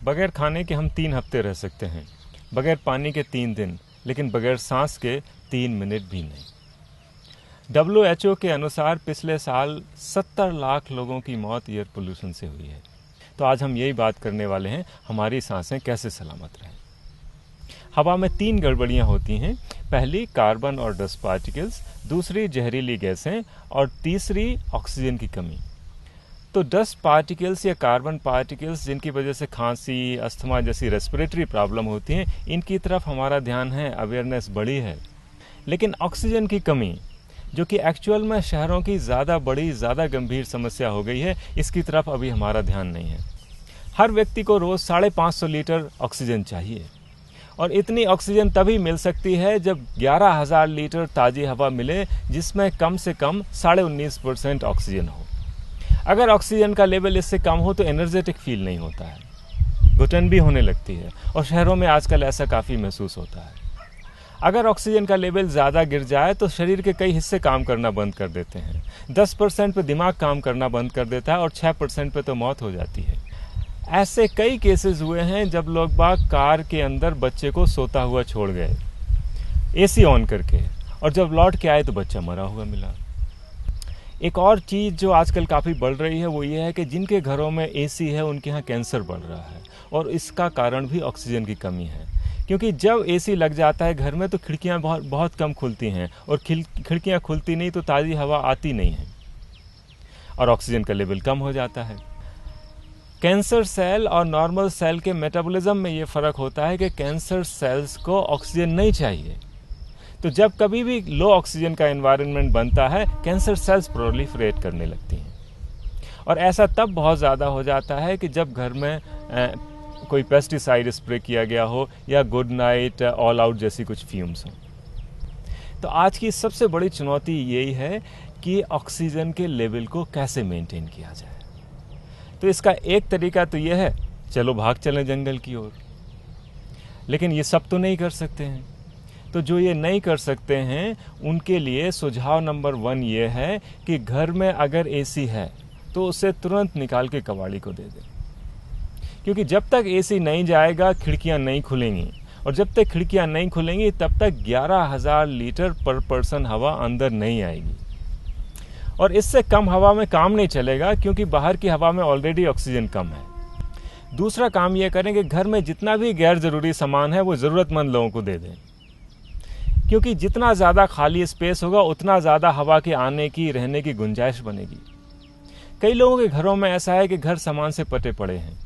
बगैर खाने के हम 3 हफ्ते रह सकते हैं, बगैर पानी के 3 दिन, लेकिन बगैर सांस के 3 मिनट भी नहीं। WHO के अनुसार पिछले साल 70 लाख लोगों की मौत एयर पोल्यूशन से हुई है। तो आज हम यही बात करने वाले हैं, हमारी सांसें कैसे सलामत रहें। हवा में 3 गड़बड़ियाँ होती हैं। पहली कार्बन और डस्ट पार्टिकल्स, दूसरी जहरीली गैसें और तीसरी ऑक्सीजन की कमी। तो डस्ट पार्टिकल्स या कार्बन पार्टिकल्स जिनकी वजह से खांसी, अस्थमा जैसी रेस्पिरेटरी प्रॉब्लम होती हैं, इनकी तरफ हमारा ध्यान है, अवेयरनेस बढ़ी है। लेकिन ऑक्सीजन की कमी, जो कि एक्चुअल में शहरों की ज़्यादा गंभीर समस्या हो गई है, इसकी तरफ अभी हमारा ध्यान नहीं है। हर व्यक्ति को रोज़ 550 लीटर ऑक्सीजन चाहिए और इतनी ऑक्सीजन तभी मिल सकती है जब 11,000 लीटर ताज़ी हवा मिले, जिसमें कम से कम 19.5% ऑक्सीजन हो। अगर ऑक्सीजन का लेवल इससे कम हो तो एनर्जेटिक फील नहीं होता है, घुटन भी होने लगती है और शहरों में आजकल ऐसा काफ़ी महसूस होता है। अगर ऑक्सीजन का लेवल ज़्यादा गिर जाए तो शरीर के कई हिस्से काम करना बंद कर देते हैं। 10% पे दिमाग काम करना बंद कर देता है और 6% पे तो मौत हो जाती है। ऐसे कई केसेस हुए हैं जब लोग बाग कार के अंदर बच्चे को सोता हुआ छोड़ गए एसी ऑन करके, और जब लौट के आए तो बच्चा मरा हुआ मिला। एक और चीज़ जो आजकल काफ़ी बढ़ रही है वो ये है कि जिनके घरों में एसी है उनके यहाँ कैंसर बढ़ रहा है, और इसका कारण भी ऑक्सीजन की कमी है। क्योंकि जब एसी लग जाता है घर में तो खिड़कियाँ बहुत कम खुलती हैं, और खिड़कियाँ खुलती नहीं तो ताज़ी हवा आती नहीं है और ऑक्सीजन का लेवल कम हो जाता है। कैंसर सेल और नॉर्मल सेल के मेटाबॉलिज्म में ये फ़र्क होता है कि कैंसर सेल्स को ऑक्सीजन नहीं चाहिए। तो जब कभी भी लो ऑक्सीजन का एनवायरनमेंट बनता है, कैंसर सेल्स प्रोलिफरेट करने लगती हैं, और ऐसा तब बहुत ज़्यादा हो जाता है कि जब घर में कोई पेस्टिसाइड स्प्रे किया गया हो या गुड नाइट, ऑल आउट जैसी कुछ फ्यूम्स हों। तो आज की सबसे बड़ी चुनौती यही है कि ऑक्सीजन के लेवल को कैसे मेंटेन किया जाए। तो इसका एक तरीका तो ये है, चलो भाग चलें जंगल की ओर, लेकिन ये सब तो नहीं कर सकते हैं। तो जो ये नहीं कर सकते हैं उनके लिए सुझाव नंबर 1 ये है कि घर में अगर एसी है तो उसे तुरंत निकाल के कबाड़ी को दे दें, क्योंकि जब तक एसी नहीं जाएगा खिड़कियां नहीं खुलेंगी, और जब तक खिड़कियां नहीं खुलेंगी तब तक 11,000 लीटर पर पर्सन हवा अंदर नहीं आएगी, और इससे कम हवा में काम नहीं चलेगा क्योंकि बाहर की हवा में ऑलरेडी ऑक्सीजन कम है। दूसरा काम यह करें कि घर में जितना भी गैर ज़रूरी सामान है वो ज़रूरतमंद लोगों को दे दें, क्योंकि जितना ज़्यादा खाली स्पेस होगा उतना ज़्यादा हवा के आने की, रहने की गुंजाइश बनेगी। कई लोगों के घरों में ऐसा है कि घर सामान से पटे पड़े हैं,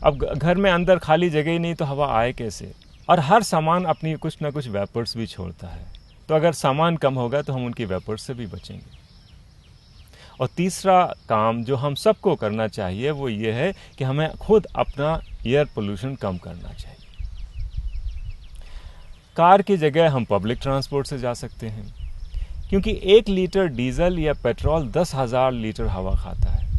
अब घर में अंदर खाली जगह ही नहीं तो हवा आए कैसे, और हर सामान अपनी कुछ ना कुछ वेपर्स भी छोड़ता है। तो अगर सामान कम होगा तो हम उनकी वेपर्स से भी बचेंगे। और तीसरा काम जो हम सबको करना चाहिए वो ये है कि हमें खुद अपना एयर पोल्यूशन कम करना चाहिए। कार की जगह हम पब्लिक ट्रांसपोर्ट से जा सकते हैं, क्योंकि 1 लीटर डीजल या पेट्रोल 10,000 लीटर हवा खाता है,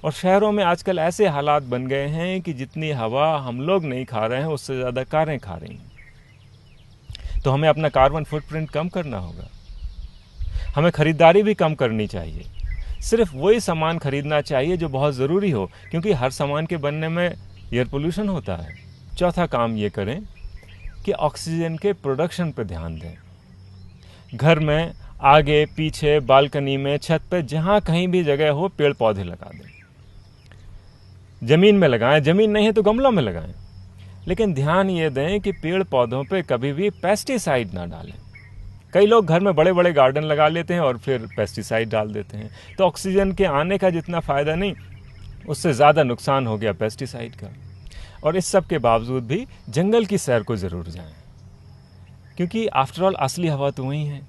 और शहरों में आजकल ऐसे हालात बन गए हैं कि जितनी हवा हम लोग नहीं खा रहे हैं उससे ज़्यादा कारें खा रही हैं। तो हमें अपना कार्बन फुटप्रिंट कम करना होगा। हमें ख़रीदारी भी कम करनी चाहिए, सिर्फ वही सामान खरीदना चाहिए जो बहुत ज़रूरी हो, क्योंकि हर सामान के बनने में एयर पोल्यूशन होता है। चौथा काम ये करें कि ऑक्सीजन के प्रोडक्शन पर ध्यान दें। घर में आगे, पीछे, बालकनी में, छत पे, जहाँ कहीं भी जगह हो पेड़ पौधे लगा दें। ज़मीन में लगाएं, ज़मीन नहीं है तो गमलों में लगाएं, लेकिन ध्यान ये दें कि पेड़ पौधों पे कभी भी पेस्टिसाइड ना डालें। कई लोग घर में बड़े बड़े गार्डन लगा लेते हैं और फिर पेस्टिसाइड डाल देते हैं, तो ऑक्सीजन के आने का जितना फ़ायदा नहीं, उससे ज़्यादा नुकसान हो गया पेस्टिसाइड का। और इस सब के बावजूद भी जंगल की सैर को ज़रूर जाएं, क्योंकि आफ्टर ऑल असली हवा तो वही है।